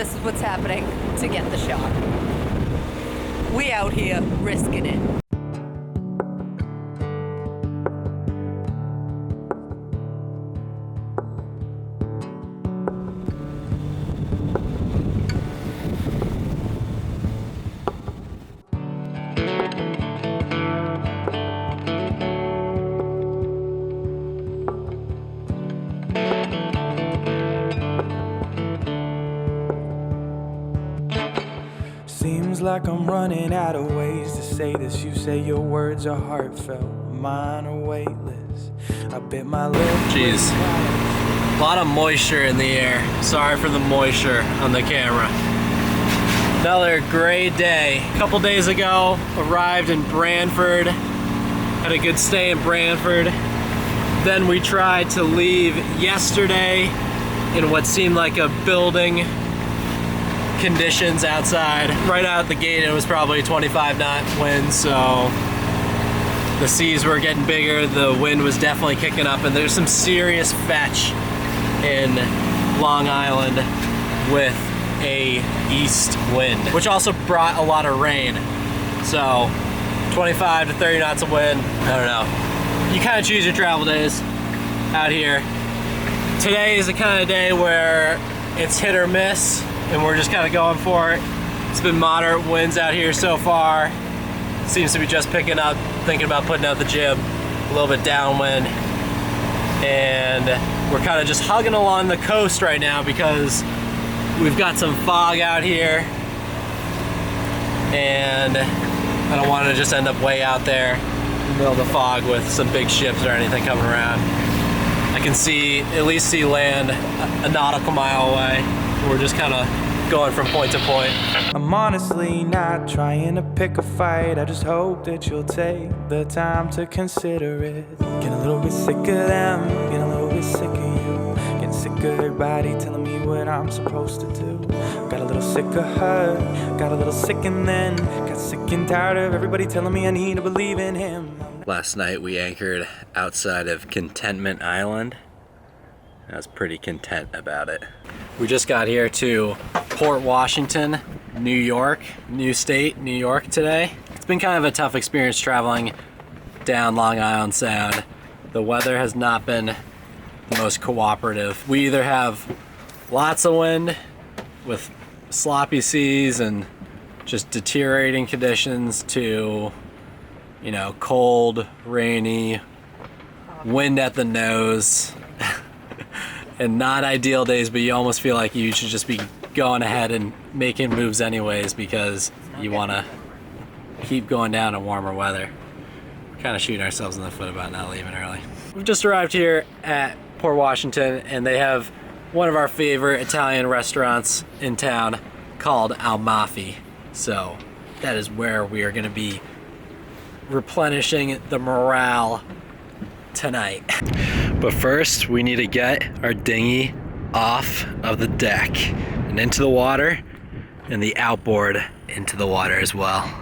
this is what's happening to get the shot. We out here risking it. Seems like I'm running out of ways to say this. You say your words are heartfelt, mine are weightless. I bit my lip. Jeez, a lot of moisture in the air. Sorry for the moisture on the camera. Another great day. A couple days ago, arrived in Brantford. Had a good stay in Brantford. Then we tried to leave yesterday in what seemed like a building conditions outside. Right out the gate it was probably 25 knot wind, so the seas were getting bigger, the wind was definitely kicking up, and there's some serious fetch in Long Island with a east wind, which also brought a lot of rain. So 25 to 30 knots of wind, I don't know. You kind of choose your travel days out here. Today is the kind of day where it's hit or miss, and we're just kind of going for it. It's been moderate winds out here so far. Seems to be just picking up, thinking about putting out the jib, a little bit downwind. And we're kind of just hugging along the coast right now because we've got some fog out here. And I don't want to just end up way out there in the middle of the fog with some big ships or anything coming around. I can at least see land a nautical mile away. We're just kind of going from point to point. I'm honestly not trying to pick a fight. I just hope that you'll take the time to consider it. Getting a little bit sick of them, getting a little bit sick of you. Getting sick of everybody telling me what I'm supposed to do. Got a little sick of her, got a little sick and then got sick and tired of everybody telling me I need to believe in him. Last night we anchored outside of Contentment Island. I was pretty content about it. We just got here to Port Washington, New York, new state, New York today. It's been kind of a tough experience traveling down Long Island Sound. The weather has not been the most cooperative. We either have lots of wind with sloppy seas and just deteriorating conditions to, you know, cold, rainy, wind at the nose. And not ideal days, but you almost feel like you should just be going ahead and making moves anyways because you want to keep going down to warmer weather. We're kind of shooting ourselves in the foot about not leaving early. We've just arrived here at Port Washington, and they have one of our favorite Italian restaurants in town called Al Mafi. So that is where we are going to be replenishing the morale tonight. But first we need to get our dinghy off of the deck and into the water, and the outboard into the water as well,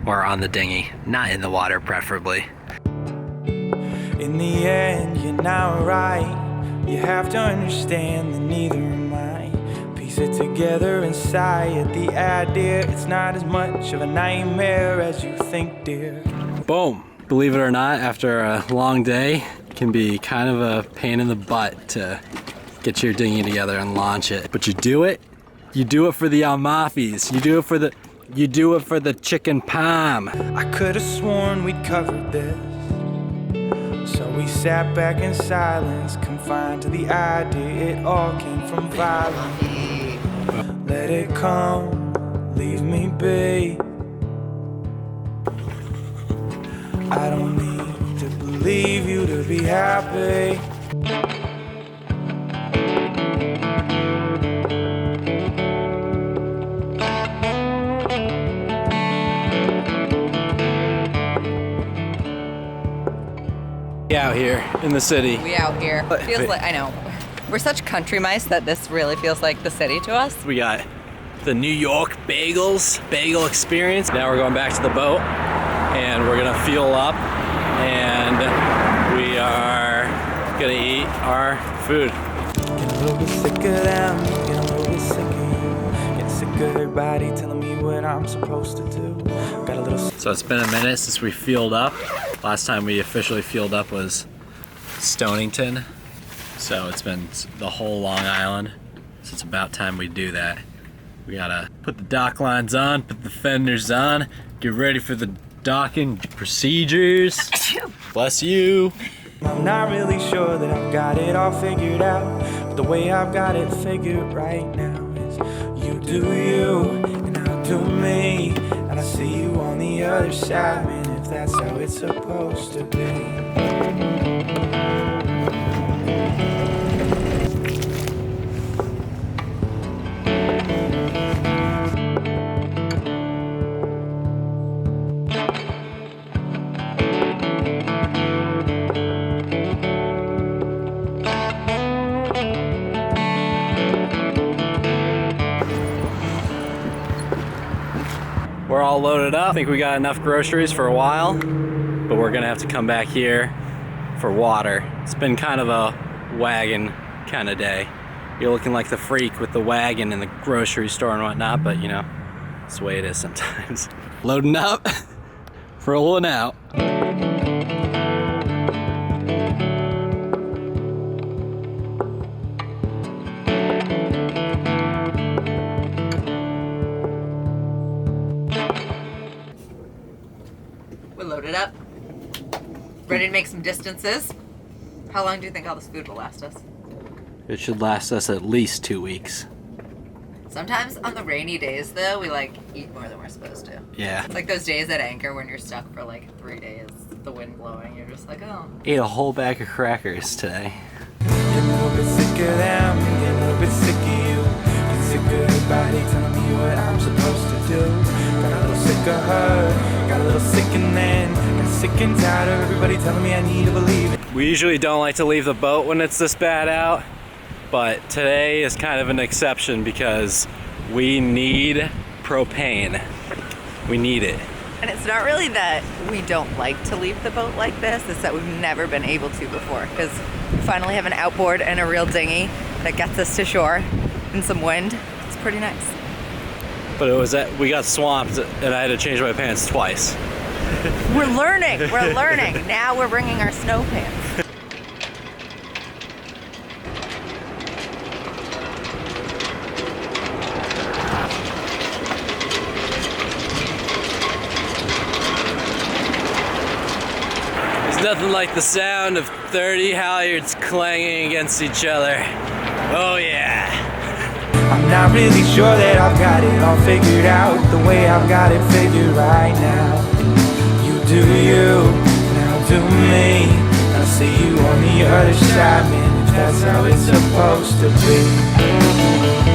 or on the dinghy, not in the water preferably. In the end you're not right. You have to understand that neither am I. Piece it together and sigh at the idea. It's not as much of a nightmare as you think, dear. Boom. Believe it or not, after a long day, it can be kind of a pain in the butt to get your dinghy together and launch it. But you do it for the Almafis. You do it for the chicken palm. I could have sworn we'd covered this. So we sat back in silence, confined to the idea it all came from violence. Let it come, leave me be. I don't need to believe you to be happy. Out here in the city. We out here. Feels like, I know. We're such country mice that this really feels like the city to us. We got the New York bagel experience. Now we're going back to the boat and we're gonna fuel up and we are gonna eat our food. Get a little bit sick of them, get a little bit sick of you. good body telling me what I'm supposed to do. Got a little. So it's been a minute since we fueled up. Last time we officially fueled up was Stonington. So it's been the whole Long Island. So it's about time we do that. We gotta put the dock lines on, put the fenders on, get ready for the docking procedures. Bless you. I'm not really sure that I've got it all figured out, but the way I've got it figured right now is you do you, and I'll do me, and I see you on the other side, man, if that's how it's supposed to be. We're all loaded up. I think we got enough groceries for a while, but we're gonna have to come back here for water. It's been kind of a wagon kind of day. You're looking like the freak with the wagon in the grocery store and whatnot, but you know, it's the way it is sometimes. Loading up, rolling out. We're loaded up. Ready to make some distances. How long do you think all this food will last us? It should last us at least 2 weeks. Sometimes on the rainy days, though, we like eat more than we're supposed to. Yeah. It's like those days at anchor when you're stuck for like 3 days, the wind blowing. You're just like, oh. Ate a whole bag of crackers today. Get a little bit sick of them, get a little bit sick of you. Get sick of your body telling me what I'm supposed to do. Got a little sick of her, got a little sick and then got sick and tired of everybody telling me I need to believe it. We usually don't like to leave the boat when it's this bad out, but today is kind of an exception because we need propane. We need it. And it's not really that we don't like to leave the boat like this, it's that we've never been able to before, because we finally have an outboard and a real dinghy that gets us to shore and some wind. It's pretty nice. But it was that we got swamped and I had to change my pants twice. We're learning, we're learning. Now we're bringing our snow pants. Nothing like the sound of 30 halyards clanging against each other. Oh yeah. I'm not really sure that I've got it all figured out, the way I've got it figured right now. You do you, now do me, and I see you on the other side, man, if that's how it's supposed to be.